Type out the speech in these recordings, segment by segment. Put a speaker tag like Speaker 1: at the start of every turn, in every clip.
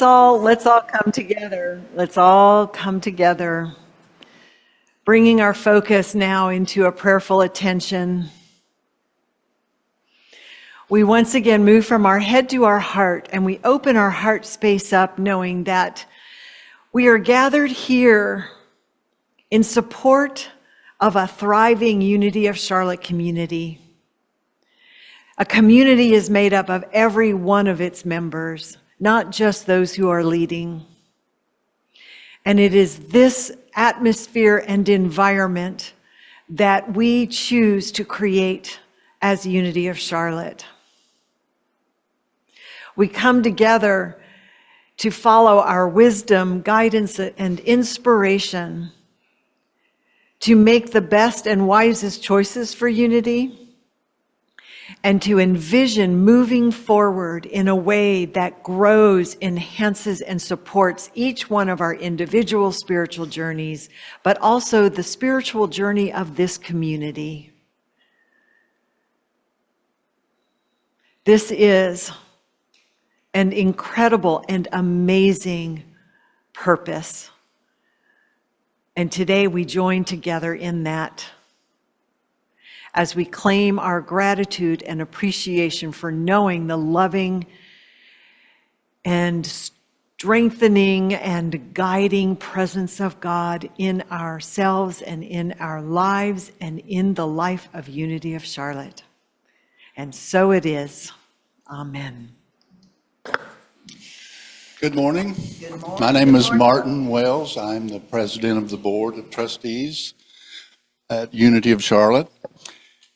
Speaker 1: Let's all come together. Let's all come together. Bringing our focus now into a prayerful attention. We once again move from our head to our heart, and we open our heart space up, knowing that we are gathered here in support of a thriving Unity of Charlotte community. A community is made up of every one of its members, not just those who are leading. And it is this atmosphere and environment that we choose to create as Unity of Charlotte. We come together to follow our wisdom, guidance, and inspiration to make the best and wisest choices for unity, and to envision moving forward in a way that grows, enhances, and supports each one of our individual spiritual journeys, but also the spiritual journey of this community. This is an incredible and amazing purpose. And today we join together in that, as we claim our gratitude and appreciation for knowing the loving and strengthening and guiding presence of God in ourselves and in our lives and in the life of Unity of Charlotte. And so it is. Amen.
Speaker 2: Good morning. My name is Martin Wells. I'm the president of the Board of Trustees at Unity of Charlotte.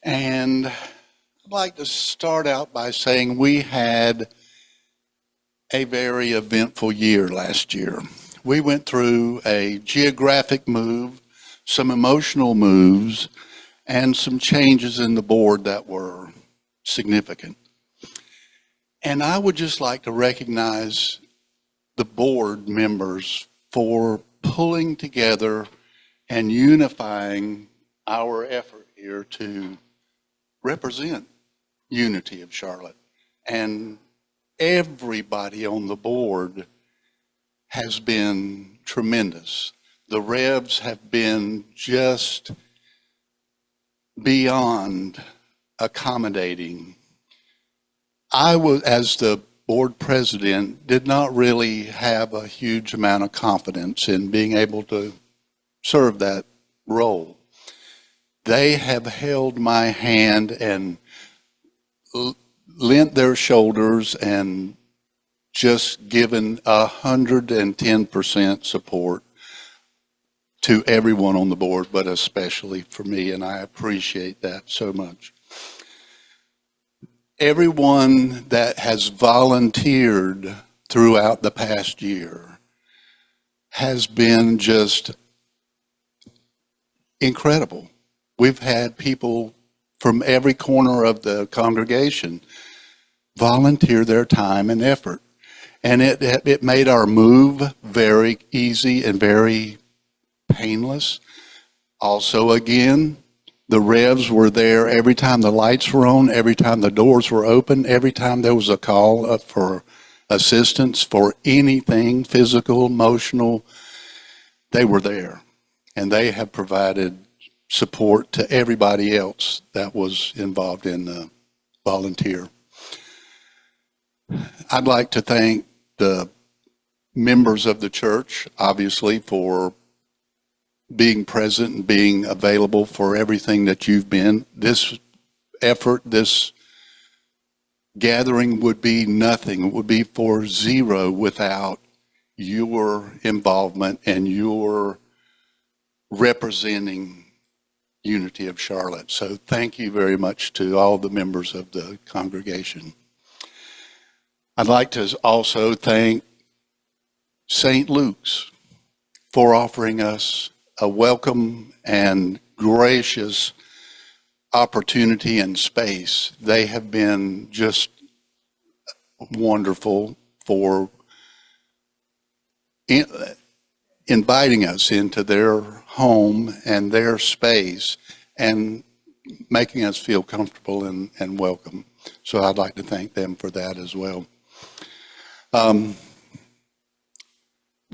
Speaker 2: And I'd like to start out by saying we had a very eventful year last year. We went through a geographic move, some emotional moves, and some changes in the board that were significant. And I would just like to recognize the board members for pulling together and unifying our effort here to represent Unity of Charlotte. And everybody on the board has been tremendous. The Revs have been just beyond accommodating. I was, as the board president, did not really have a huge amount of confidence in being able to serve that role. They have held my hand and lent their shoulders and just given 110% support to everyone on the board, but especially for me, and I appreciate that so much. Everyone that has volunteered throughout the past year has been just incredible. We've had people from every corner of the congregation volunteer their time and effort. And it made our move very easy and very painless. Also, again, the Revs were there every time the lights were on, every time the doors were open, every time there was a call for assistance for anything physical, emotional. They were there. And they have provided support to everybody else that was involved in the volunteer. I'd like to thank the members of the church, obviously, for being present and being available for everything that you've been. This effort, this gathering would be nothing. It would be for zero without your involvement and your representing Unity of Charlotte. So thank you very much to all the members of the congregation. I'd like to also thank St. Luke's for offering us a welcome and gracious opportunity and space. They have been just wonderful for inviting us into their home and their space and making us feel comfortable and welcome. So I'd like to thank them for that as well.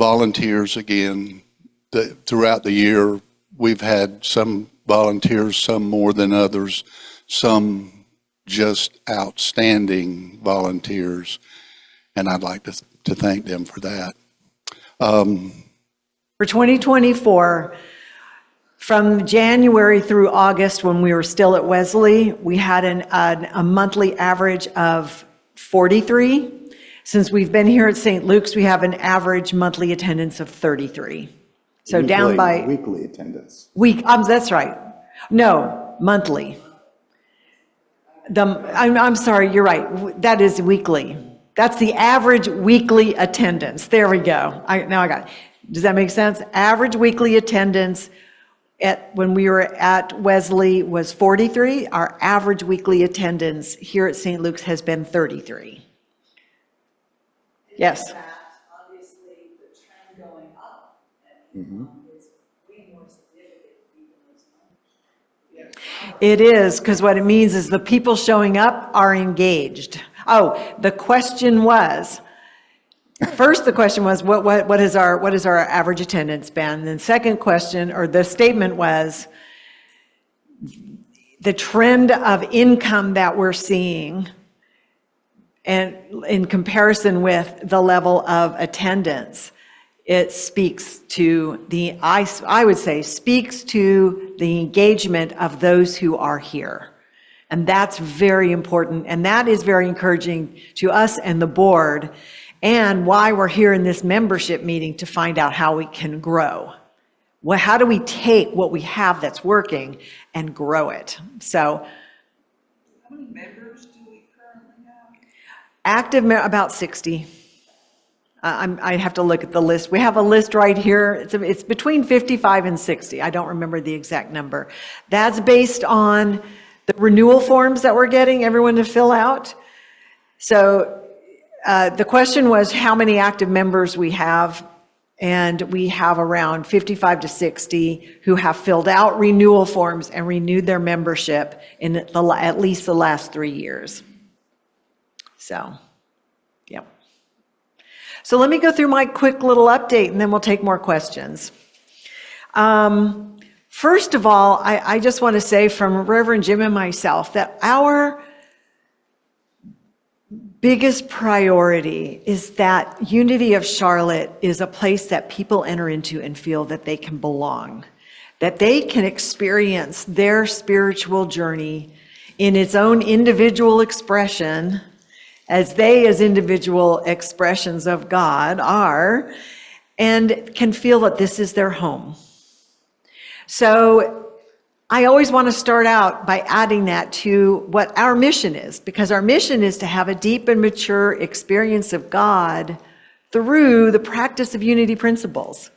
Speaker 2: volunteers again. Throughout the year, we've had some volunteers, some more than others, some just outstanding volunteers, and I'd like to thank them for that.
Speaker 1: For 2024, from January through August, when we were still at Wesley, we had a monthly average of 43. Since we've been here at St. Luke's, we have an average monthly attendance of 33. So down by
Speaker 3: weekly attendance.
Speaker 1: that's right. No, monthly. I'm sorry, you're right. That is weekly. That's the average weekly attendance. There we go. Now I got it. Does that make sense? Average weekly attendance when we were at Wesley was 43. Our average weekly attendance here at St. Luke's has been 33. Yes.
Speaker 4: Obviously, the trend going up is way more significant even this month.
Speaker 1: It is, because what it means is the people showing up are engaged. Oh, the question was, first the question was, what is our average attendance been? And then second question, or the statement was, the trend of income that we're seeing, and in comparison with the level of attendance, it speaks to I would say, speaks to the engagement of those who are here. And that's very important. And that is very encouraging to us and the board, and why we're here in this membership meeting to find out how we can grow. Well, how do we take what we have that's working and grow it? So,
Speaker 4: How many members do we currently have?
Speaker 1: active, about 60. I have to look at the list. We have a list right here. It's between 55 and 60. I don't remember the exact number. That's based on the renewal forms that we're getting everyone to fill out. So the question was how many active members we have, and we have around 55 to 60 who have filled out renewal forms and renewed their membership in at least the last 3 years. So, yep. So let me go through my quick little update, and then we'll take more questions. First of all, I just want to say from Reverend Jim and myself that our biggest priority is that Unity of Charlotte is a place that people enter into and feel that they can belong, that they can experience their spiritual journey in its own individual expression, as they as individual expressions of God are, and can feel that this is their home. So I always want to start out by adding that to what our mission is, because our mission is to have a deep and mature experience of God through the practice of unity principles.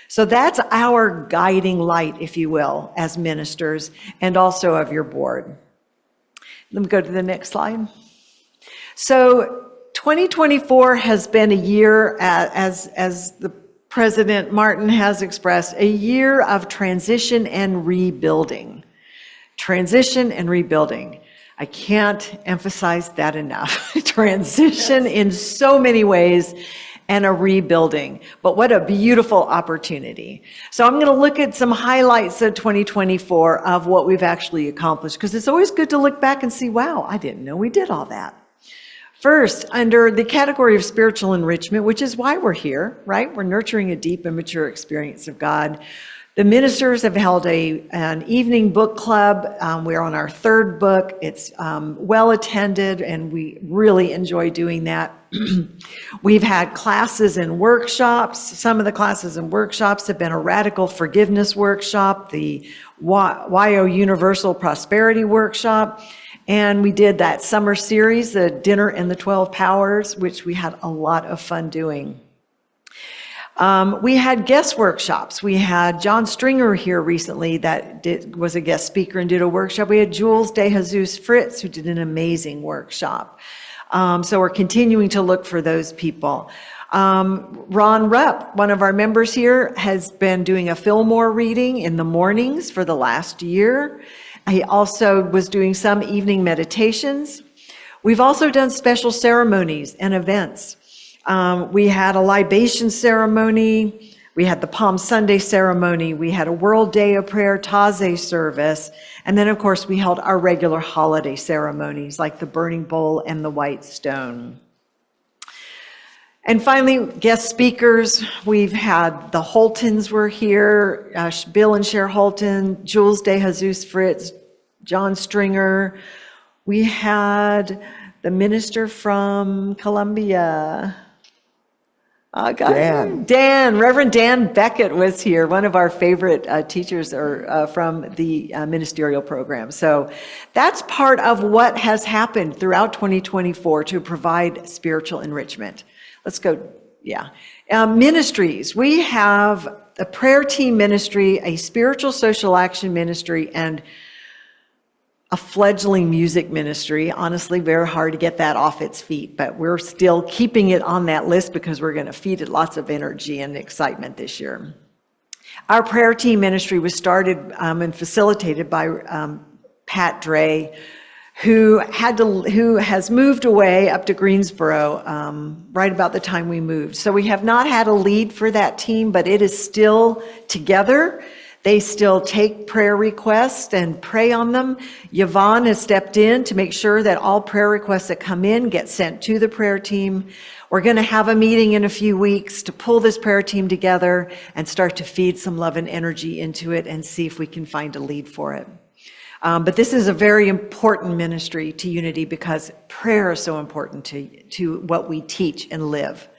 Speaker 1: So that's our guiding light, if you will, as ministers and also of your board. Let me go to the next slide. So 2024 has been a year, as the President Martin has expressed, a year of transition and rebuilding. Transition and rebuilding. I can't emphasize that enough. Transition in so many ways, and a rebuilding. But what a beautiful opportunity. So I'm going to look at some highlights of 2024 of what we've actually accomplished, because it's always good to look back and see, wow, I didn't know we did all that. First, under the category of spiritual enrichment, which is why we're here, right? We're nurturing a deep and mature experience of God. The ministers have held an evening book club. We're on our third book. It's well attended, and we really enjoy doing that. We've had classes and workshops. Some of the classes and workshops have been a radical forgiveness workshop, the YO Universal Prosperity Workshop, and we did that summer series, the Dinner and the 12 Powers, which we had a lot of fun doing. We had guest workshops. We had John Stringer here recently that was a guest speaker and did a workshop. We had Jules De Jesus Fritz, who did an amazing workshop. So we're continuing to look for those people. Ron Rupp, one of our members here, has been doing a Fillmore reading in the mornings for the last year. He also was doing some evening meditations. We've also done special ceremonies and events. We had a libation ceremony. We had the Palm Sunday ceremony. We had a World Day of Prayer, Taizé service. And then, of course, we held our regular holiday ceremonies like the Burning Bowl and the White Stone. And finally, guest speakers. We've had the Holtons were here, Bill and Cher Holton, Jules De Jesus Fritz, John Stringer. We had the minister from Columbia. Dan, Reverend Dan Beckett was here, one of our favorite teachers from the ministerial program. So that's part of what has happened throughout 2024 to provide spiritual enrichment. Let's go, yeah. Ministries, we have a prayer team ministry, a spiritual social action ministry, and a fledgling music ministry. Honestly, very hard to get that off its feet, but we're still keeping it on that list because we're going to feed it lots of energy and excitement this year. Our prayer team ministry was started and facilitated by Pat Dre, who has moved away up to Greensboro right about the time we moved. So we have not had a lead for that team, but it is still together. They still take prayer requests and pray on them. Yvonne has stepped in to make sure that all prayer requests that come in get sent to the prayer team. We're going to have a meeting in a few weeks to pull this prayer team together and start to feed some love and energy into it and see if we can find a lead for it. But this is a very important ministry to Unity because prayer is so important to what we teach and live.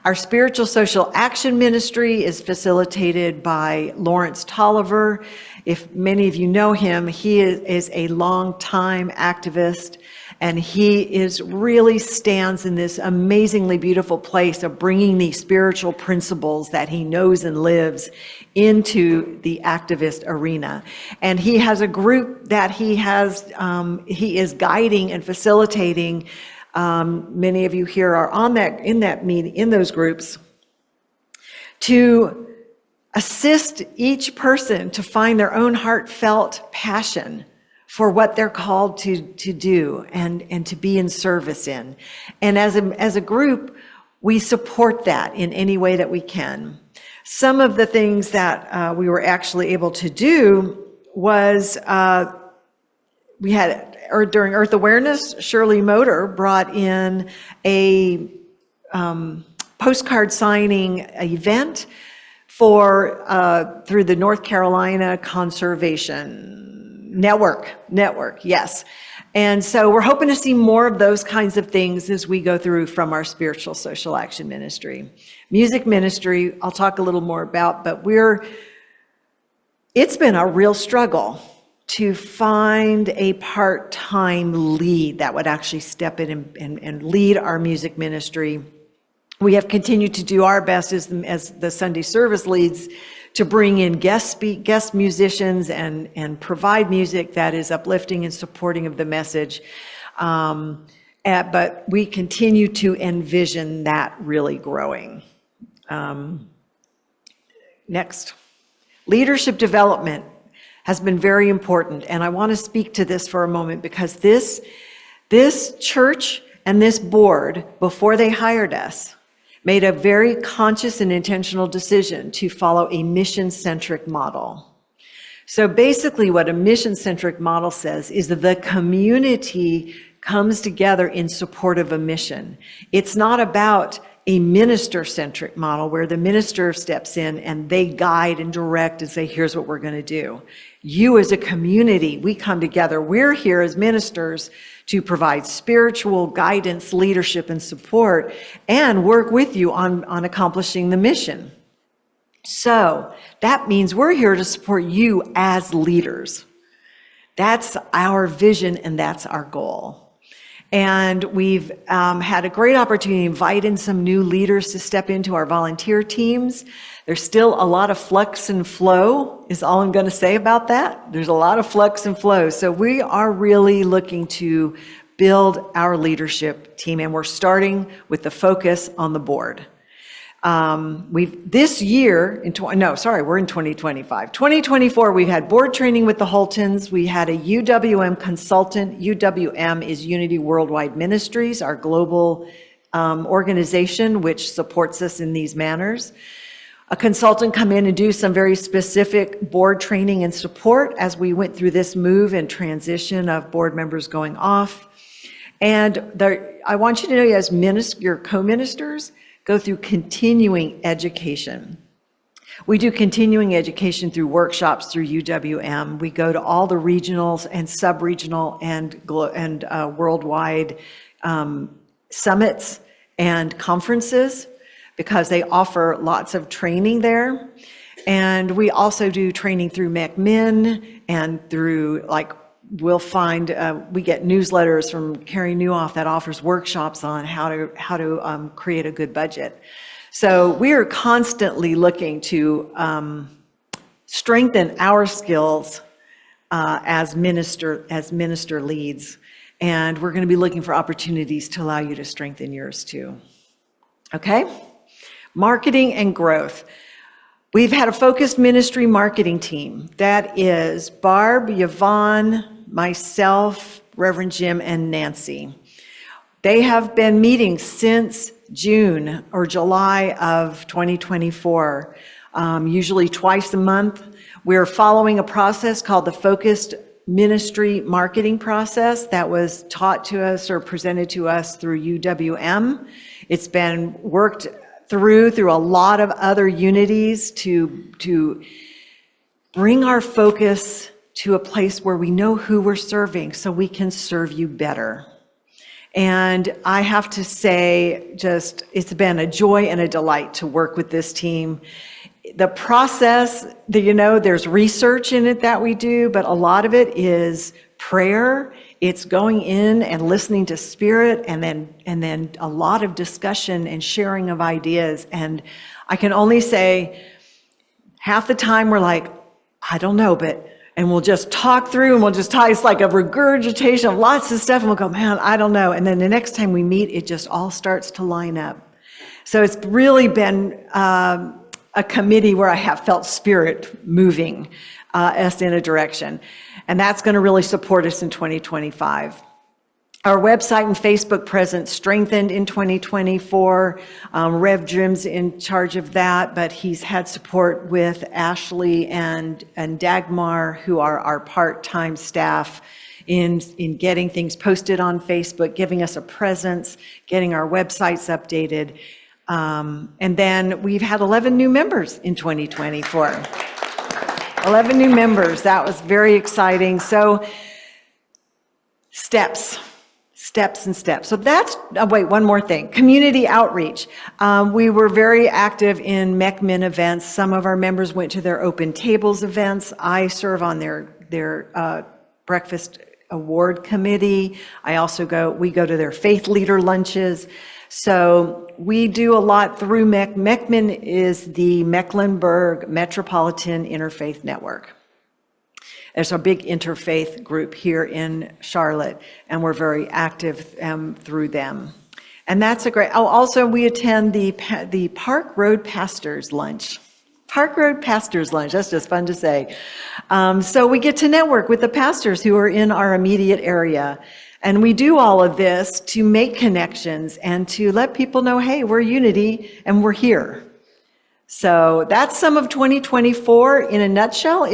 Speaker 1: Our spiritual social action ministry is facilitated by Lawrence Tolliver. If many of you know him, he is a long-time activist, and he really stands in this amazingly beautiful place of bringing these spiritual principles that he knows and lives into the activist arena. And he has a group that he is guiding and facilitating. Many of you here are in that meeting, in those groups, to assist each person to find their own heartfelt passion for what they're called to do and to be in service in. And as a group, we support that in any way that we can. Some of the things that we were actually able to do was during Earth Awareness, Shirley Motor brought in a postcard signing event through the North Carolina Conservation Network, yes. And so we're hoping to see more of those kinds of things as we go through from our spiritual social action ministry. Music ministry, I'll talk a little more about, but it's been a real struggle to find a part-time lead that would actually step in and lead our music ministry. We have continued to do our best as the Sunday service leads to bring in guest musicians and provide music that is uplifting and supporting of the message. But we continue to envision that really growing. Next. Leadership development has been very important, and I want to speak to this for a moment because this church and this board, before they hired us, made a very conscious and intentional decision to follow a mission-centric model. So basically what a mission-centric model says is that the community comes together in support of a mission. It's not about a minister-centric model where the minister steps in and they guide and direct and say, here's what we're going to do. You as a community, we come together. We're here as ministers to provide spiritual guidance, leadership, and support, and work with you on accomplishing the mission. So that means we're here to support you as leaders. That's our vision and that's our goal. And we've had a great opportunity to invite in some new leaders to step into our volunteer teams. There's still a lot of flux and flow is all I'm going to say about that. There's a lot of flux and flow. So we are really looking to build our leadership team, and we're starting with the focus on the board. This year, we're in 2025. 2024, we've had board training with the Holtons. We had a UWM consultant. UWM is Unity Worldwide Ministries, our global organization which supports us in these manners. A consultant come in and do some very specific board training and support as we went through this move and transition of board members going off. And I want you to know, as your co-ministers, go through continuing education. We do continuing education through workshops through UWM. We go to all the regionals and sub-regional and worldwide summits and conferences because they offer lots of training there. And we also do training through McMinn and through, like, we'll find, we get newsletters from Carrie Newhoff that offers workshops on how to create a good budget. So we are constantly looking to strengthen our skills as minister leads. And we're going to be looking for opportunities to allow you to strengthen yours too. Okay? Marketing and growth. We've had a focused ministry marketing team. That is Barb, Yvonne, myself, Reverend Jim, and Nancy. They have been meeting since June or July of 2024, usually twice a month. We're following a process called the Focused Ministry Marketing Process that was taught to us or presented to us through UWM. It's been worked through a lot of other unities to bring our focus to a place where we know who we're serving so we can serve you better. And I have to say, it's been a joy and a delight to work with this team. The process, there's research in it that we do, but a lot of it is prayer. It's going in and listening to Spirit, and then a lot of discussion and sharing of ideas. And I can only say, half the time we're like, I don't know, and we'll just talk through and we'll just talk. It's like a regurgitation of lots of stuff, and we'll go, man, I don't know. And then the next time we meet, it just all starts to line up. So it's really been a committee where I have felt Spirit moving us in a direction. And that's going to really support us in 2025. Our website and Facebook presence strengthened in 2024. Rev Jim's in charge of that, but he's had support with Ashley and Dagmar, who are our part-time staff, in getting things posted on Facebook, giving us a presence, getting our websites updated. And then we've had 11 new members in 2024. 11 new members. That was very exciting. So steps. So that's, wait, one more thing. Community outreach. We were very active in MECMIN events. Some of our members went to their open tables events. I serve on their breakfast award committee. We go to their faith leader lunches. So we do a lot through MECMIN is the Mecklenburg Metropolitan Interfaith Network. There's a big interfaith group here in Charlotte, and we're very active through them. And that's a great, also we attend the Park Road Pastors Lunch. Park Road Pastors Lunch, that's just fun to say. So we get to network with the pastors who are in our immediate area. And we do all of this to make connections and to let people know, hey, we're Unity and we're here. So that's some of 2024 in a nutshell.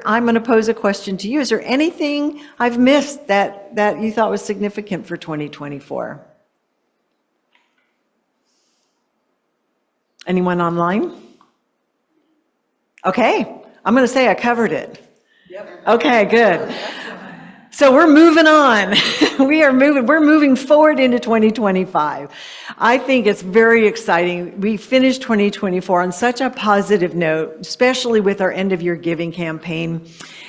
Speaker 1: I'm going to pose a question to you. Is there anything I've missed that you thought was significant for 2024? Anyone online? Okay, I'm going to say I covered it. Yep. Okay, good. So we're moving on. We're moving forward into 2025. I think it's very exciting. We finished 2024 on such a positive note, especially with our end of year giving campaign.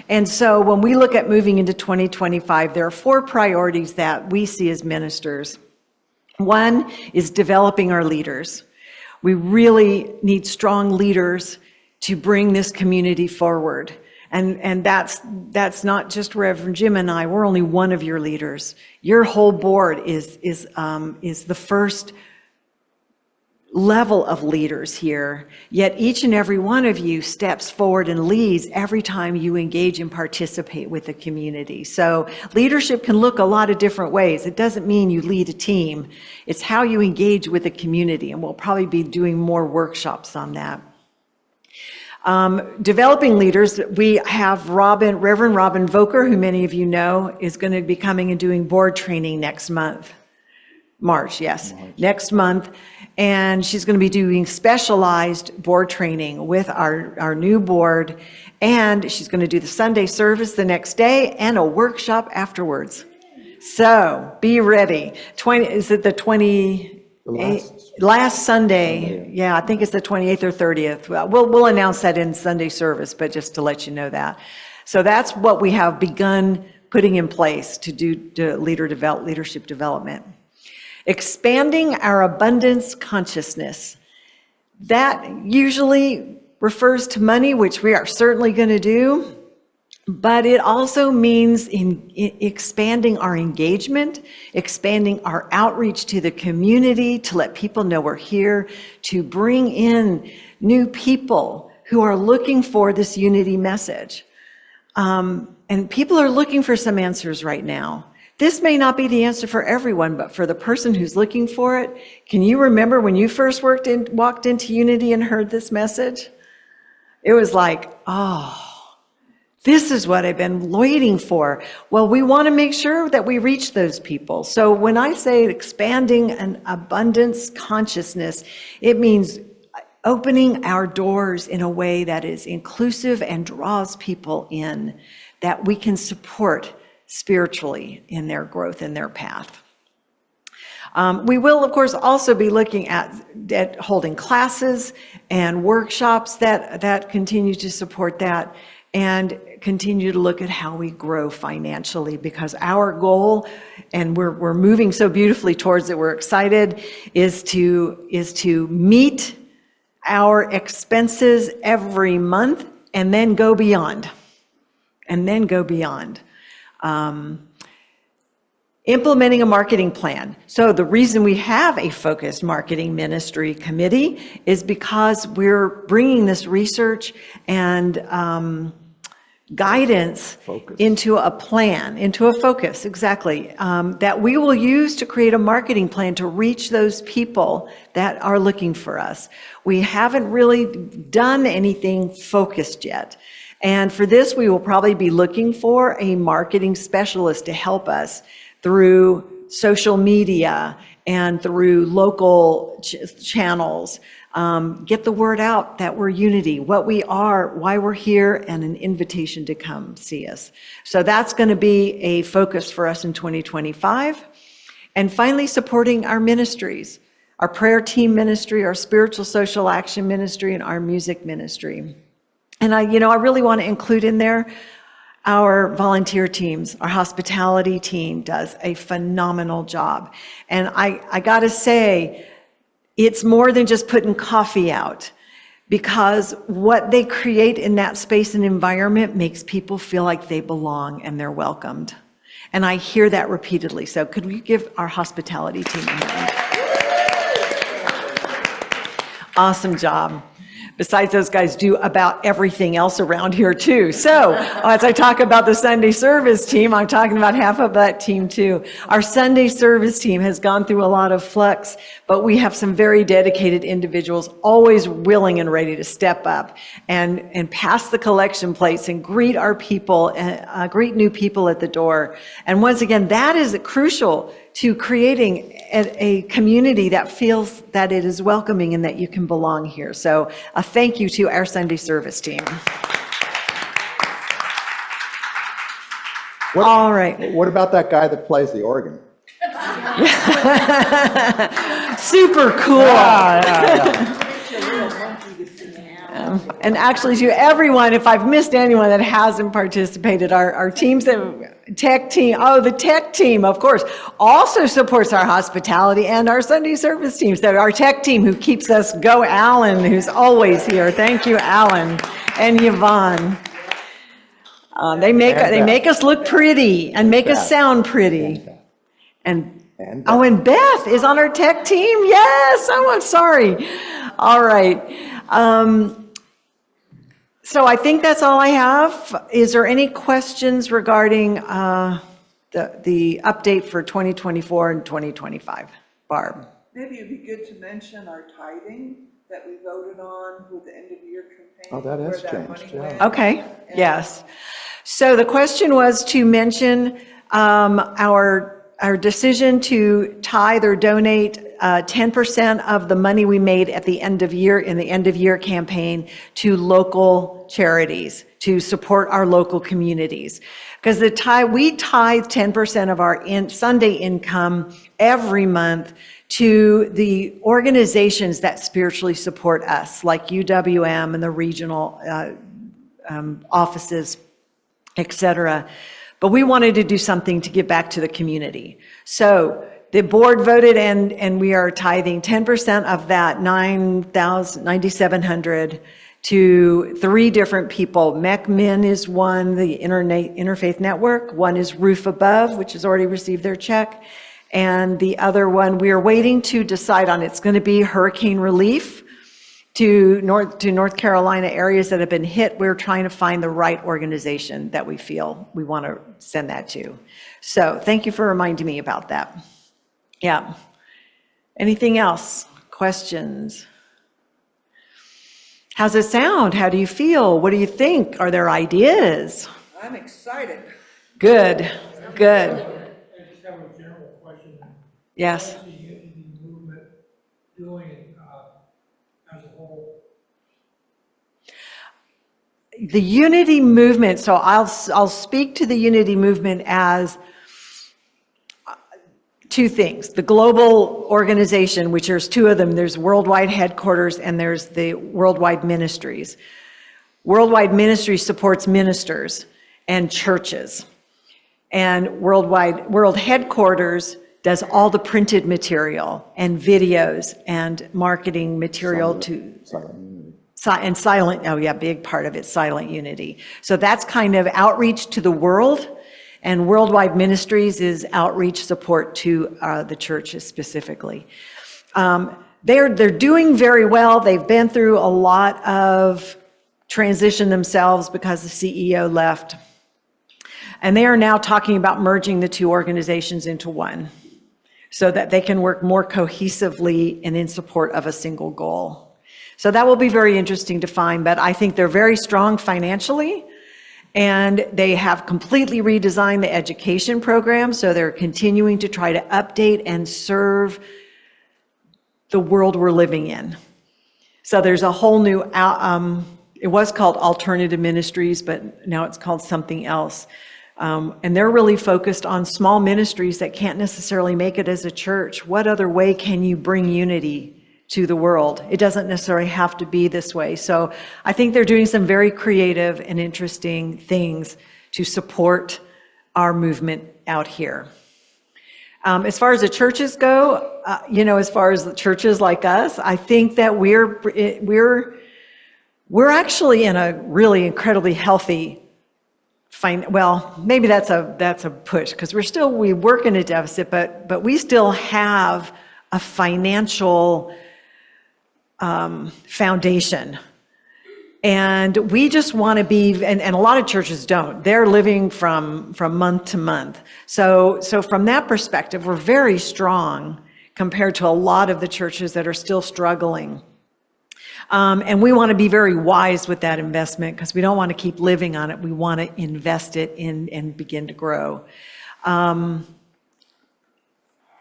Speaker 1: And so when we look at moving into 2025, there are 4 priorities that we see as ministers. One is developing our leaders. We really need strong leaders to bring this community forward. And that's not just Reverend Jim and I. We're only one of your leaders. Your whole board is the first level of leaders here, yet each and every one of you steps forward and leads every time you engage and participate with the community. So leadership can look a lot of different ways. It doesn't mean you lead a team. It's how you engage with the community, and we'll probably be doing more workshops on that. Developing leaders, we have Reverend Robin Voker, who many of you know, is going to be coming and doing board training next month. March. Next month. And she's going to be doing specialized board training with our new board. And she's going to do the Sunday service the next day and a workshop afterwards. So be ready. Is it the 28th? Last Sunday. Yeah, I think it's the 28th or 30th. Well, we'll announce that in Sunday service, but just to let you know that. So that's what we have begun putting in place to do leadership development. Expanding our abundance consciousness. That usually refers to money, which we are certainly going to do, but it also means expanding our engagement, expanding our outreach to the community, to let people know we're here, to bring in new people who are looking for this unity message. And people are looking for some answers right now. This may not be the answer for everyone, but for the person who's looking for it, can you remember when you first walked into Unity and heard this message? It was like, oh, this is what I've been waiting for. Well, we want to make sure that we reach those people. So when I say expanding an abundance consciousness, it means opening our doors in a way that is inclusive and draws people in, that we can support spiritually in their growth and their path. We will, of course, also be looking at holding classes and workshops that continue to support that, and continue to look at how we grow financially, because our goal, and we're moving so beautifully towards it, we're excited, is to meet our expenses every month and then go beyond. Implementing a marketing plan. So the reason we have a focused marketing ministry committee is because we're bringing this research and guidance into a plan, into a focus, exactly, that we will use to create a marketing plan to reach those people that are looking for us. We haven't really done anything focused yet. And for this, we will probably be looking for a marketing specialist to help us through social media and through local channels. Get the word out that we're Unity, what we are, why we're here, and an invitation to come see us. So that's going to be a focus for us in 2025. And finally, supporting our ministries, our prayer team ministry, our spiritual social action ministry, and our music ministry. And I really want to include in there our volunteer teams. Our hospitality team does a phenomenal job. And I got to say, it's more than just putting coffee out, because what they create in that space and environment makes people feel like they belong and they're welcomed. And I hear that repeatedly. So could we give our hospitality team a hand? Awesome job. Besides, those guys do about everything else around here too. So as I talk about the Sunday service team, I'm talking about half of that team too. Our Sunday service team has gone through a lot of flux, but we have some very dedicated individuals, always willing and ready to step up and pass the collection plates and greet our people, greet new people at the door. And once again, that is crucial to creating a community that feels that it is welcoming and that you can belong here. So a thank you to our Sunday service team. All right.
Speaker 3: What about that guy that plays the organ?
Speaker 1: Super cool. And actually, to everyone, if I've missed anyone that hasn't participated, our teams, the tech team, of course, also supports our hospitality and our Sunday service teams. So our tech team who keeps us go, Alan, who's always here. Thank you, Alan, and Yvonne. They make us look pretty and make us sound pretty. And
Speaker 3: And
Speaker 1: Oh, and Beth is on our tech team. Yes. Oh, I'm sorry. All right. So I think that's all I have. Is there any questions regarding the update for 2024 and 2025? Barb?
Speaker 4: Maybe it'd be good to mention our tithing that we voted on with the end of year campaign.
Speaker 3: Oh, that has
Speaker 4: where
Speaker 3: changed,
Speaker 4: money
Speaker 3: yeah.
Speaker 4: went.
Speaker 1: Okay, yes. So the question was to mention our decision to tithe or donate 10% of the money we made at the end of year, in the end of year campaign, to local charities, to support our local communities. Because we tithe 10% of our Sunday income every month to the organizations that spiritually support us, like UWM and the regional offices, etc. But we wanted to do something to give back to the community. So the board voted, and we are tithing 10% of that $9,700 to 3 different people. MECMIN is one, the Interfaith Network. One is Roof Above, which has already received their check. And the other one, we are waiting to decide on. It's going to be hurricane relief to North Carolina areas that have been hit. We're trying to find the right organization that we feel we want to send that to. So thank you for reminding me about that. Yeah. Anything else? Questions? How's it sound? How do you feel? What do you think? Are there ideas?
Speaker 4: I'm excited.
Speaker 1: Good, good.
Speaker 5: I just have a general question.
Speaker 1: Yes.
Speaker 5: What is the unity movement doing as a whole?
Speaker 1: The unity movement, so I'll speak to the unity movement as 2 things. The global organization, which there's 2 of them, there's worldwide headquarters and there's the worldwide ministries. Worldwide ministries supports ministers and churches. And world headquarters does all the printed material and videos and marketing material to
Speaker 3: Silent Unity.
Speaker 1: and silent, oh yeah, big part of it, silent unity. So that's kind of outreach to the world, and worldwide ministries is outreach support to the churches specifically. They're doing very well. They've been through a lot of transition themselves because the CEO left. And they are now talking about merging the 2 organizations into one so that they can work more cohesively and in support of a single goal. So that will be very interesting to find, but I think they're very strong financially, and they have completely redesigned the education program, so they're continuing to try to update and serve the world we're living in. So there's a whole new, it was called Alternative Ministries, but now it's called something else. And they're really focused on small ministries that can't necessarily make it as a church. What other way can you bring unity to the world? It doesn't necessarily have to be this way. So I think they're doing some very creative and interesting things to support our movement out here. As far as the churches go, as far as the churches like us, I think that we're actually in a really incredibly healthy well, maybe that's a push, because we work in a deficit, but we still have a financial foundation. And we just want to be, and a lot of churches don't. They're living from month to month. So from that perspective, we're very strong compared to a lot of the churches that are still struggling. And we want to be very wise with that investment, because we don't want to keep living on it. We want to invest it in and begin to grow. I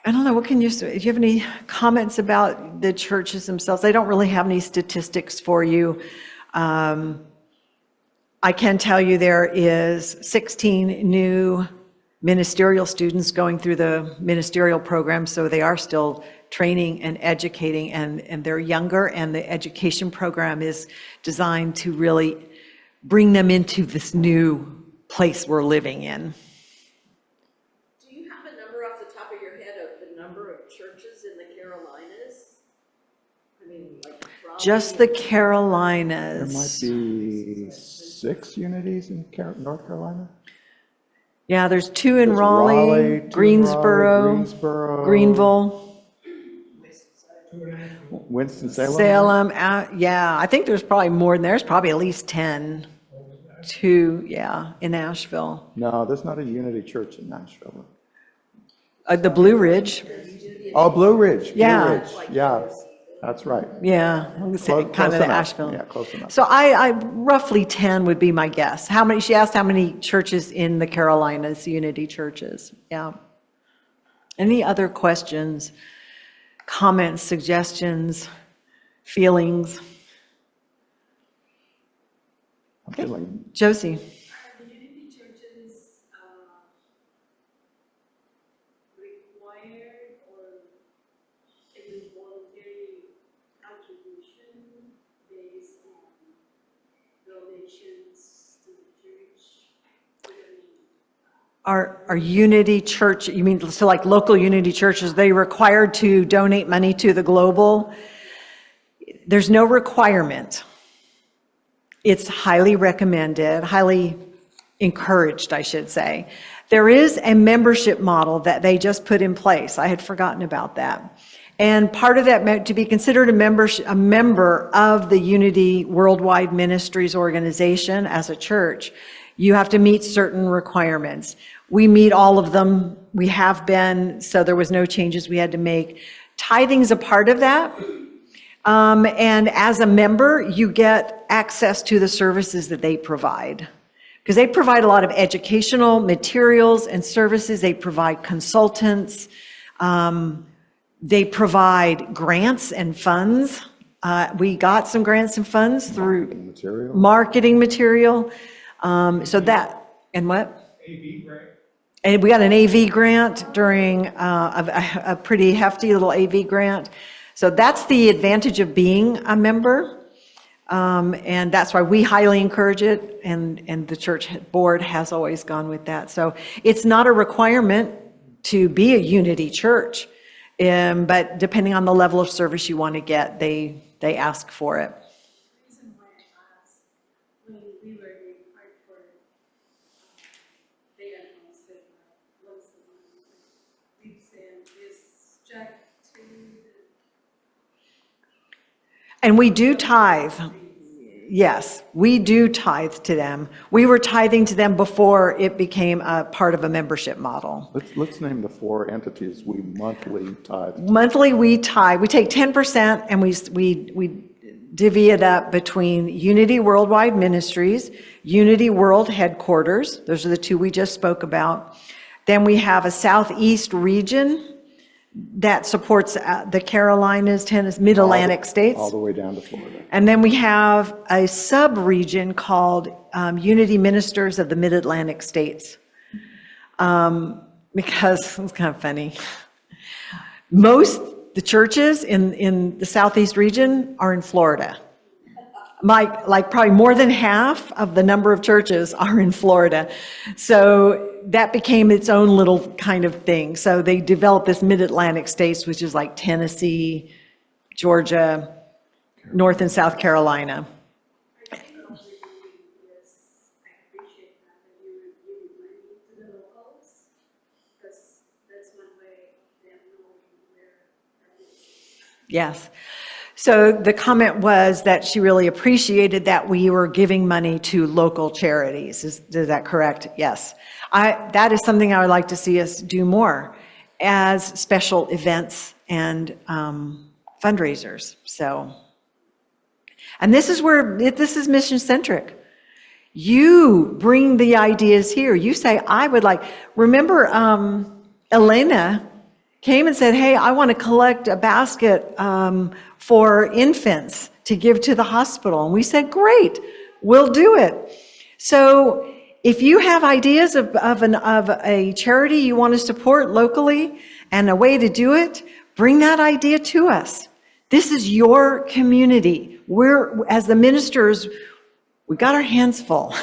Speaker 1: don't know, do you have any comments about the churches themselves? I don't really have any statistics for you. I can tell you there is 16 new ministerial students going through the ministerial program, so they are still training and educating, and they're younger, and the education program is designed to really bring them into this new place we're living in.
Speaker 6: Do you have a number off the top of your head of the number of churches in the Carolinas? I mean, like Raleigh.
Speaker 1: Just the
Speaker 3: There
Speaker 1: Carolinas.
Speaker 3: might be 6 unities in North Carolina?
Speaker 1: Yeah, there's two in
Speaker 3: There's
Speaker 1: Raleigh,
Speaker 3: two in Raleigh,
Speaker 1: Greensboro,
Speaker 3: Greensboro,
Speaker 1: Greenville,
Speaker 5: Two in Asheville.
Speaker 3: Winston-Salem.
Speaker 1: yeah, I think there's probably more than, there's probably at least 10. Two, yeah, in Asheville.
Speaker 3: No, there's not a Unity Church in Nashville.
Speaker 1: The Blue Ridge,
Speaker 3: Oh, Blue Ridge. Blue
Speaker 1: Yeah.
Speaker 3: Ridge. Yeah, that's right.
Speaker 1: yeah, I'm gonna say
Speaker 3: Close-
Speaker 1: kind
Speaker 3: close
Speaker 1: of the
Speaker 3: enough.
Speaker 1: Asheville.
Speaker 3: Yeah, close enough.
Speaker 1: So I roughly 10 would be my guess. How many, she asked how many churches in the Carolinas, Unity churches, yeah. Any other questions, comments, suggestions, feelings?
Speaker 3: I'm feeling,
Speaker 1: Josie?
Speaker 7: Are the Unity churches required or is it voluntary contribution based on donations to the church? What do you mean?
Speaker 1: Are Unity Church, you mean, so like local Unity churches, they required to donate money to the global? There's no requirement. It's highly recommended, highly encouraged, I should say. There is a membership model that they just put in place. I had forgotten about that. And part of that, to be considered a member of the Unity Worldwide Ministries organization as a church, you have to meet certain requirements. We meet all of them. We have been, so there was no changes we had to make. Tithing's a part of that. And as a member, you get access to the services that they provide. Because they provide a lot of educational materials and services. They provide consultants. They provide grants and funds. We got some grants and funds through
Speaker 3: material.
Speaker 1: marketing material. So that, and what?
Speaker 5: AV grant.
Speaker 1: And we got an AV grant during a pretty hefty little AV grant. So that's the advantage of being a member. And that's why we highly encourage it. And the church board has always gone with that. So it's not a requirement to be a Unity church. But depending on the level of service you want to get, they ask for it.
Speaker 7: The reason why I asked, when we were required for they announced it once a month, we send this check to the
Speaker 1: And we do tithe. Yes, we do tithe to them. We were tithing to them before it became a part of a membership model.
Speaker 3: Let's name the 4 entities we monthly tithe.
Speaker 1: Monthly, we tithe. We take 10% and we divvy it up between Unity Worldwide Ministries, Unity World Headquarters. Those are the 2 we just spoke about. Then we have a Southeast region that supports the Carolinas, Tennessee, Mid-Atlantic states.
Speaker 3: All the way down to Florida.
Speaker 1: And then we have a sub-region called Unity Ministers of the Mid-Atlantic States. Because it's kind of funny. The churches in the Southeast region are in Florida. Like probably more than half of the number of churches are in Florida. So that became its own little kind of thing. So they developed this Mid-Atlantic states, which is like Tennessee, Georgia, North and South Carolina.
Speaker 7: I think what we're doing is, I appreciate that you were giving money to the locals, because that's one way of them knowing where that is.
Speaker 1: Yes. So the comment was that she really appreciated that we were giving money to local charities. Is that correct? Yes. That is something I would like to see us do more as special events and fundraisers. So, and this is mission centric. You bring the ideas here. You say, I would like, remember Elena came and said, hey, I want to collect a basket for infants to give to the hospital. And we said, great, we'll do it. So if you have ideas of a charity you want to support locally and a way to do it, bring that idea to us. This is your community. As the ministers, we got our hands full.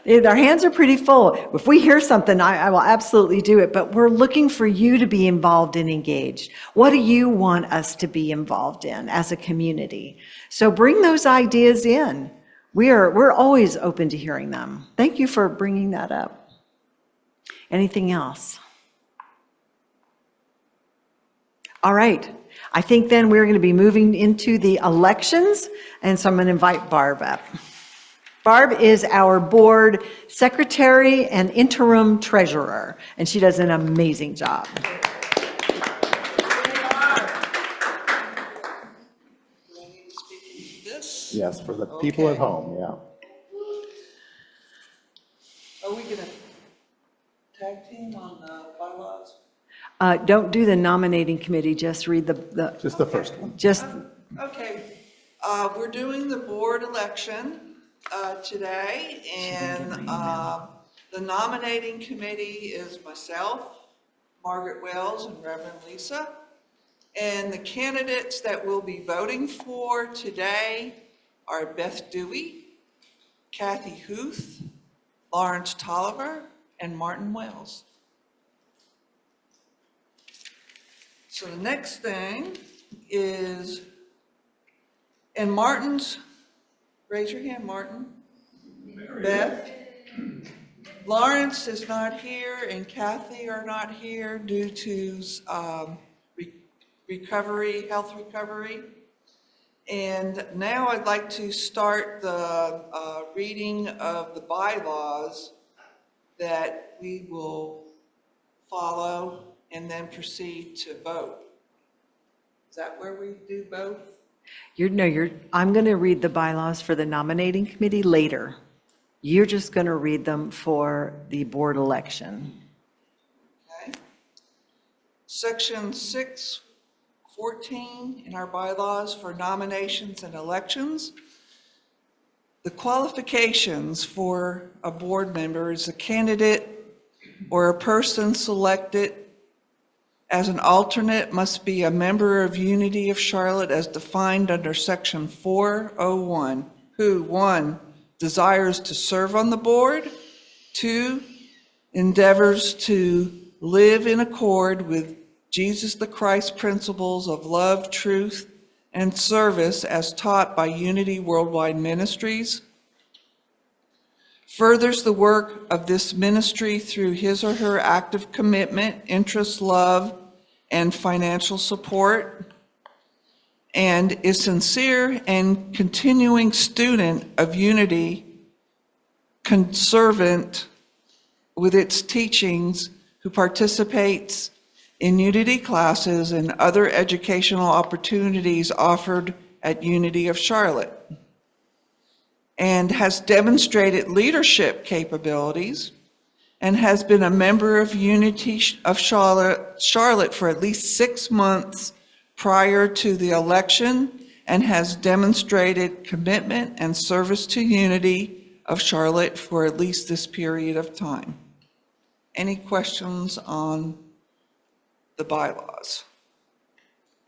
Speaker 1: Our hands are pretty full. If we hear something, I will absolutely do it. But we're looking for you to be involved and engaged. What do you want us to be involved in as a community? So bring those ideas in. We're always open to hearing them. Thank you for bringing that up. Anything else? All right. I think then we're going to be moving into the elections, and so I'm going to invite Barb up. Barb is our board secretary and interim treasurer, and she does an amazing job.
Speaker 4: This,
Speaker 3: Yes, for the people at
Speaker 4: Okay.
Speaker 3: home, yeah.
Speaker 4: are we gonna tag team on the bylaws?
Speaker 1: Don't do the nominating committee, just read the
Speaker 3: Just the first one.
Speaker 1: just,
Speaker 4: Okay, we're doing the board election today, and the nominating committee is myself, Margaret Wells, and Reverend Lisa. And the candidates that we'll be voting for today are Beth Dewey, Kathy Huth, Lawrence Tolliver, and Martin Wells. So the next thing is, and Martin's, raise your hand, Martin. Beth. Lawrence is not here and Kathy are not here due to recovery, health recovery. And now I'd like to start the reading of the bylaws that we will follow and then proceed to vote. Is that where we do both?
Speaker 1: I'm going to read the bylaws for the nominating committee later. You're just going to read them for the board election.
Speaker 4: Okay. Section 614 in our bylaws for nominations and elections. The qualifications for a board member is a candidate or a person selected as an alternate must be a member of Unity of Charlotte as defined under section 401, who, 1, desires to serve on the board, 2, endeavors to live in accord with Jesus the Christ principles of love, truth, and service as taught by Unity Worldwide Ministries, furthers the work of this ministry through his or her active commitment, interest, love, and financial support, and is sincere and continuing student of Unity, conservant with its teachings, who participates in Unity classes and other educational opportunities offered at Unity of Charlotte, and has demonstrated leadership capabilities and has been a member of Unity of Charlotte for at least 6 months prior to the election and has demonstrated commitment and service to Unity of Charlotte for at least this period of time. Any questions on the bylaws?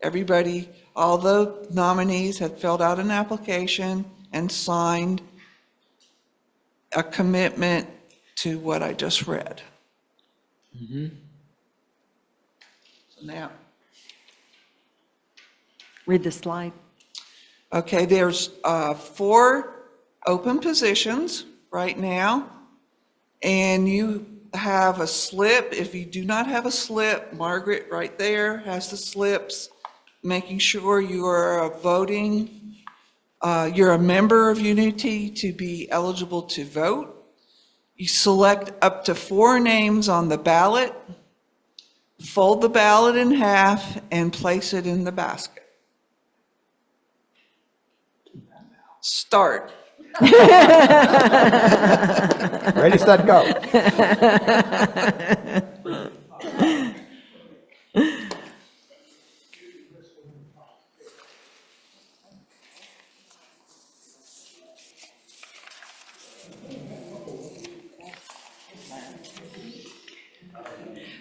Speaker 4: Everybody, all the nominees have filled out an application and signed a commitment to what I just read. So now,
Speaker 1: Read the slide.
Speaker 4: okay, there's 4 open positions right now, and you have a slip. If you do not have a slip, Margaret right there has the slips, making sure you are voting. You're a member of Unity to be eligible to vote. You select up to 4 names on the ballot, fold the ballot in half, and place it in the basket. Start.
Speaker 3: Ready, set, go.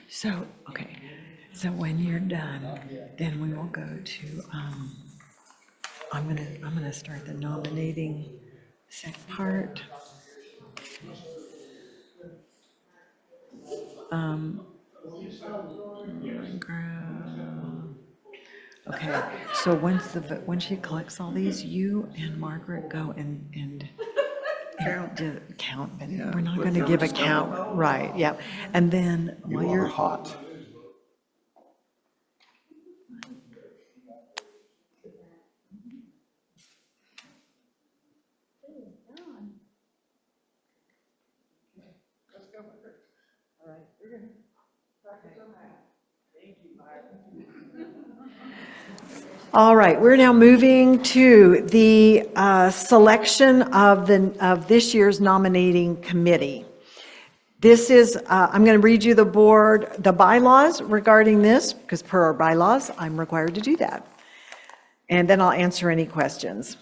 Speaker 1: So, okay, so when you're done, then we will go to, I'm gonna start the nominating part. Okay, so once she collects all these, you and Margaret go and Count, but
Speaker 4: Yeah,
Speaker 1: we're not
Speaker 4: with
Speaker 1: going to
Speaker 4: your
Speaker 1: give a
Speaker 4: stomach.
Speaker 1: count, right, yeah. And then while
Speaker 3: You are
Speaker 1: you're,
Speaker 3: hot.
Speaker 1: all right, we're now moving to the selection of this year's nominating committee. This is, I'm going to read you the bylaws regarding this, because per our bylaws, I'm required to do that. And then I'll answer any questions.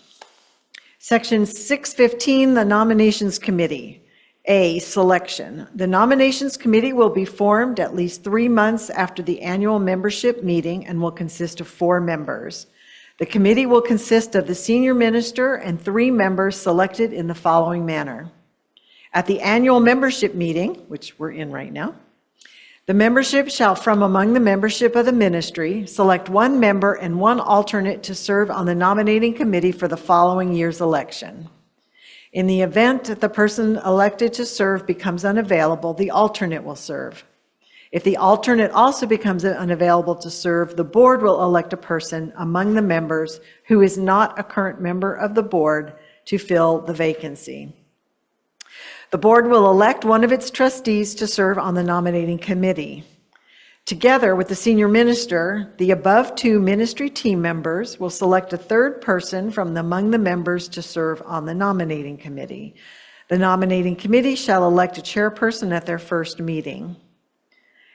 Speaker 1: Section 615, the Nominations Committee. A, selection. The Nominations Committee will be formed at least 3 months after the annual membership meeting and will consist of 4 members. The committee will consist of the senior minister and 3 members selected in the following manner. At the annual membership meeting, which we're in right now, the membership shall, from among the membership of the ministry, select 1 member and 1 alternate to serve on the nominating committee for the following year's election. In the event that the person elected to serve becomes unavailable, the alternate will serve. If the alternate also becomes unavailable to serve, the board will elect a person among the members who is not a current member of the board to fill the vacancy. The board will elect one of its trustees to serve on the nominating committee. Together with the senior minister, the above 2 ministry team members will select a 3rd person from among the members to serve on the nominating committee. The nominating committee shall elect a chairperson at their first meeting.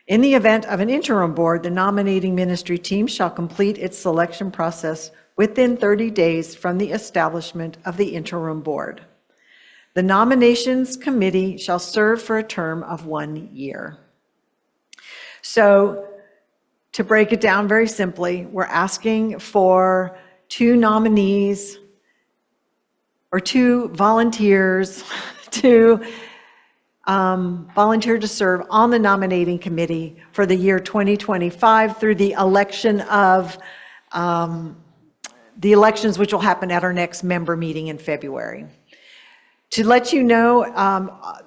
Speaker 1: In the event of an interim board, the nominating ministry team shall complete its selection process within 30 days from the establishment of the interim board. The nominations committee shall serve for a term of 1 year. So, to break it down very simply, we're asking for 2 nominees or 2 volunteers to volunteer to serve on the nominating committee for the year 2025 through the election of the elections, which will happen at our next member meeting in February. To let you know,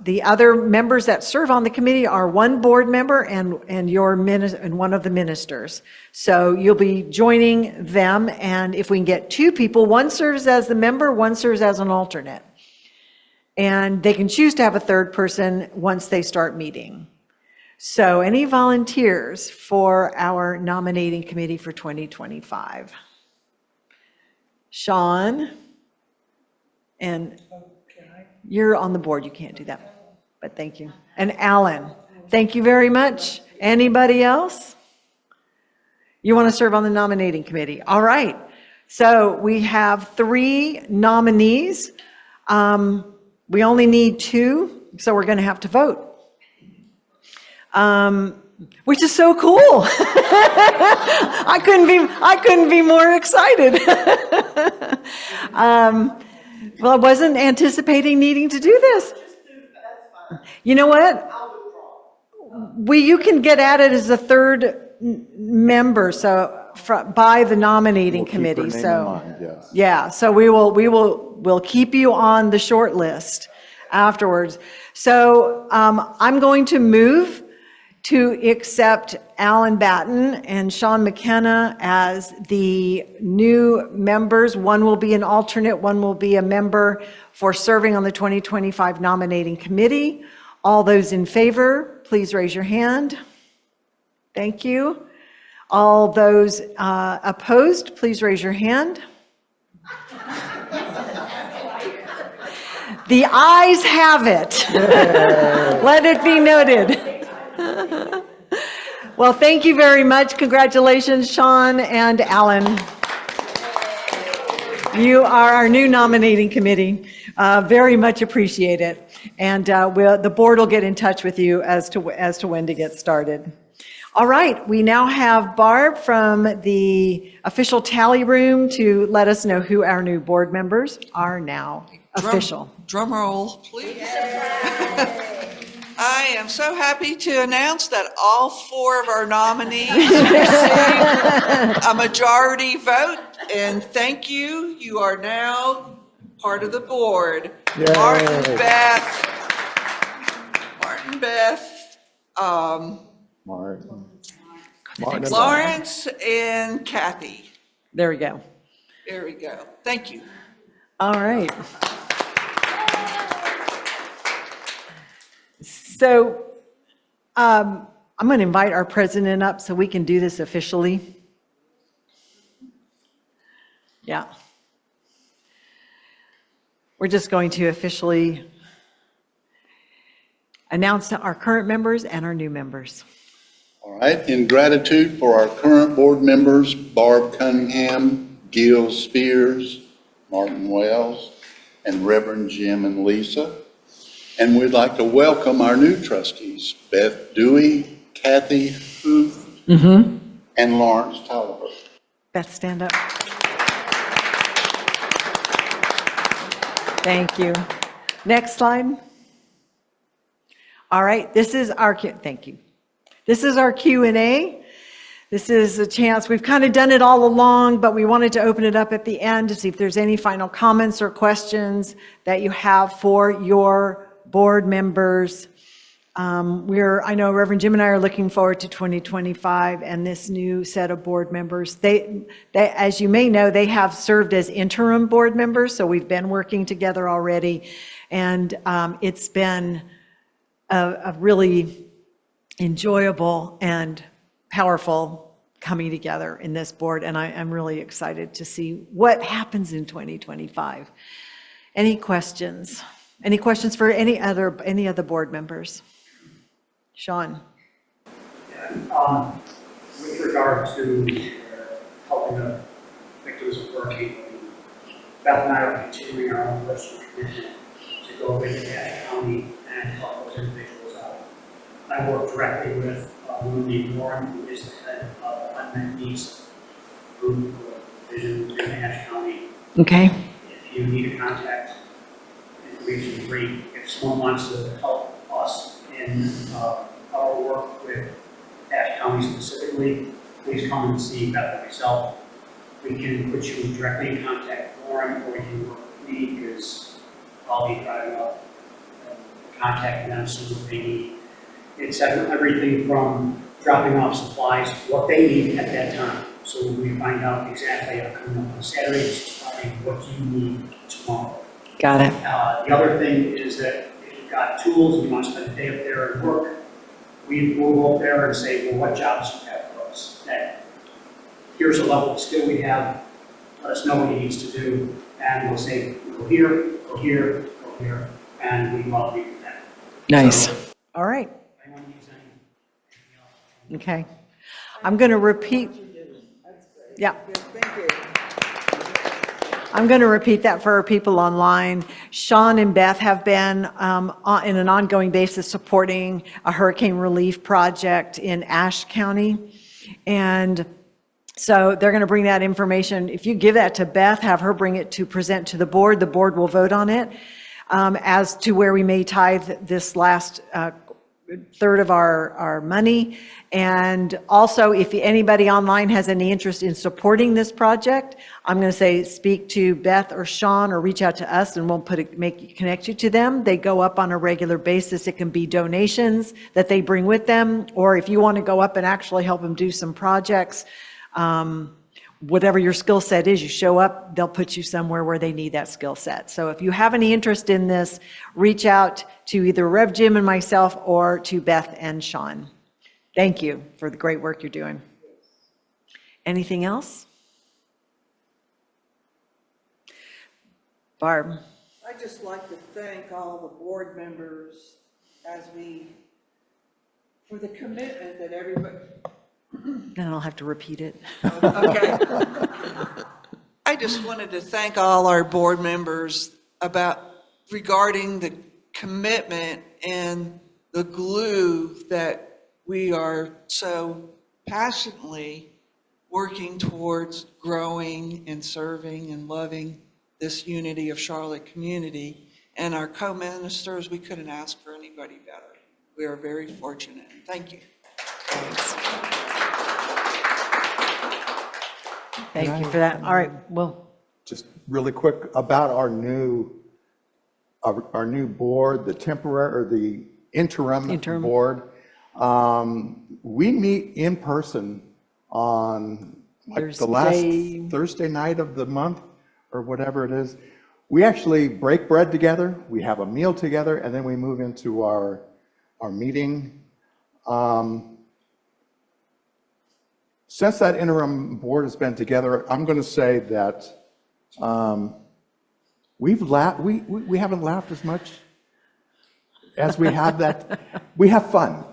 Speaker 1: the other members that serve on the committee are 1 board member and one of the ministers. So you'll be joining them, and if we can get 2 people, 1 serves as the member, 1 serves as an alternate. And they can choose to have a 3rd person once they start meeting. So any volunteers for our nominating committee for 2025? Sean? And you're on the board, you can't do that, but thank you. And Alan, thank you very much. Anybody else? You want to serve on the nominating committee? All right. So we have 3 nominees. We only need 2, so we're going to have to vote. Which is so cool. I couldn't be more excited. Well, I wasn't anticipating needing to do this. You know what? You can get added as a 3rd member, so by the nominating committee.
Speaker 3: Keep her name
Speaker 1: So
Speaker 3: in mind, yes.
Speaker 1: yeah, so we'll keep you on the short list afterwards. So I'm going to move to accept Alan Batten and Sean McKenna as the new members. 1 will be an alternate, 1 will be a member for serving on the 2025 nominating committee. All those in favor, please raise your hand. Thank you. All those opposed, please raise your hand. The ayes have it. Let it be noted. Well, thank you very much. Congratulations, Sean and Alan. You are our new nominating committee. Very much appreciate it. And the board will get in touch with you as to when to get started. All right, we now have Barb from the official tally room to let us know who our new board members are now official.
Speaker 4: Drum roll, please. I am so happy to announce that all 4 of our nominees received a majority vote, and thank you. You are now part of the board.
Speaker 3: Yay.
Speaker 4: Martin, Beth,
Speaker 3: Martin. Martin and
Speaker 4: Lawrence, and Kathy.
Speaker 1: There we go.
Speaker 4: There we go. Thank you.
Speaker 1: All right. So I'm going to invite our president up so we can do this officially. Yeah. We're just going to officially announce our current members and our new members.
Speaker 2: All right, in gratitude for our current board members, Barb Cunningham, Gil Spears, Martin Wells, and Reverend Jim and Lisa. And we'd like to welcome our new trustees, Beth Dewey, Kathy Huth, and Lawrence Tolliver.
Speaker 1: Beth, stand up. Thank you. Next slide. All right, this is our, thank you. This is our Q&A. This is a chance, we've kind of done it all along, but we wanted to open it up at the end to see if there's any final comments or questions that you have for your board members. I know Reverend Jim and I are looking forward to 2025 and this new set of board members. They, as you may know, they have served as interim board members, so we've been working together already. And it's been a really enjoyable and powerful coming together in this board, and I'm really excited to see what happens in 2025. Any questions? Any questions for any other board members? Sean?
Speaker 8: With regard to helping the victims of Hurricane Lee, Beth and I are continuing our own personal commitment to go into Ashe County and help those individuals out. I work directly with Wendy Warren, who is the head of unmet needs group division in Ashe County.
Speaker 1: Okay.
Speaker 8: If you need a contact information, great. If someone wants to help us in our work with Ashe County specifically, please come and see Beth and myself. We can put you directly in contact with Lauren, or you can work with me, because I'll be driving up and contacting them, see what they need. It's everything from dropping off supplies, what they need at that time. So we find out exactly, coming up on Saturday, this is Friday, what you need tomorrow.
Speaker 1: Got it.
Speaker 8: The other thing is that if you've got tools, and you want to spend a day up there and work, we will go up there and say, well, what jobs do you have for us? That here's a level of skill we have, let us know what he needs to do, and we'll say, go here, go here, go here, and we love you for that.
Speaker 1: Nice.
Speaker 8: So,
Speaker 1: All right.
Speaker 8: anyone needs anything else?
Speaker 1: Okay. I'm going to repeat. Yeah. I'm going to repeat that for our people online. Sean and Beth have been in an ongoing basis supporting a hurricane relief project in Ashe County. And so they're going to bring that information. If you give that to Beth, have her bring it to present to the board will vote on it as to where we may tithe this last third of our money. And also, if anybody online has any interest in supporting this project, I'm going to say speak to Beth or Sean, or reach out to us, and we'll connect you to them. They go up on a regular basis. It can be donations that they bring with them, or if you want to go up and actually help them do some projects, whatever your skill set is, you show up, they'll put you somewhere where they need that skill set. So if you have any interest in this, reach out to either Rev Jim and myself, or to Beth and Sean. Thank you for the great work you're doing. Anything else? Barb?
Speaker 4: I'd just like to thank all the board members for the commitment that everybody.
Speaker 1: Then I'll have to repeat it.
Speaker 4: Okay. I just wanted to thank all our board members regarding the commitment and the glue that we are so passionately working towards growing and serving and loving this Unity of Charlotte community. And our co-ministers, we couldn't ask for anybody better. We are very fortunate. Thank you.
Speaker 1: Thank you for that. All right, well,
Speaker 3: just really quick about our new board, the temporary, or the interim board. We meet in person on like the last Thursday night of the month or whatever it is. We actually break bread together, we have a meal together, and then we move into our meeting. Since that interim board has been together, I'm going to say that we haven't laughed as much as we have that. We have fun.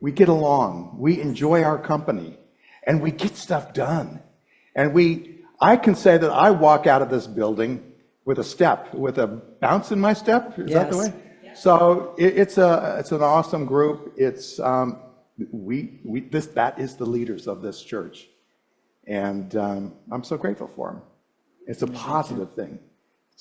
Speaker 3: We get along. We enjoy our company, and we get stuff done. And I can say that I walk out of this building with a bounce in my step. Is that the way? So it's an awesome group. It's that is the leaders of this church, and I'm so grateful for them. It's a positive thing.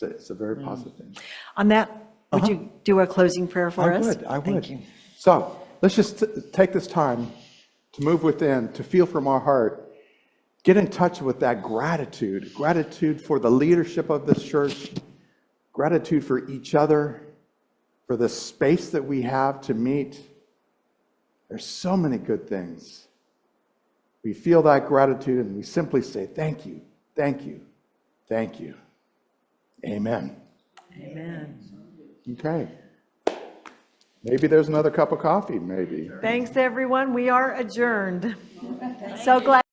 Speaker 3: It's a very positive thing.
Speaker 1: On that, would you do a closing prayer for us?
Speaker 3: I would.
Speaker 1: Thank you.
Speaker 3: So let's just take this time to move within, to feel from our heart, get in touch with that gratitude for the leadership of this church, gratitude for each other, for the space that we have to meet. There's so many good things. We feel that gratitude and we simply say, thank you, thank you, thank you. Amen.
Speaker 1: Amen.
Speaker 3: Okay. Maybe there's another cup of coffee, maybe.
Speaker 1: Thanks, everyone. We are adjourned. So glad.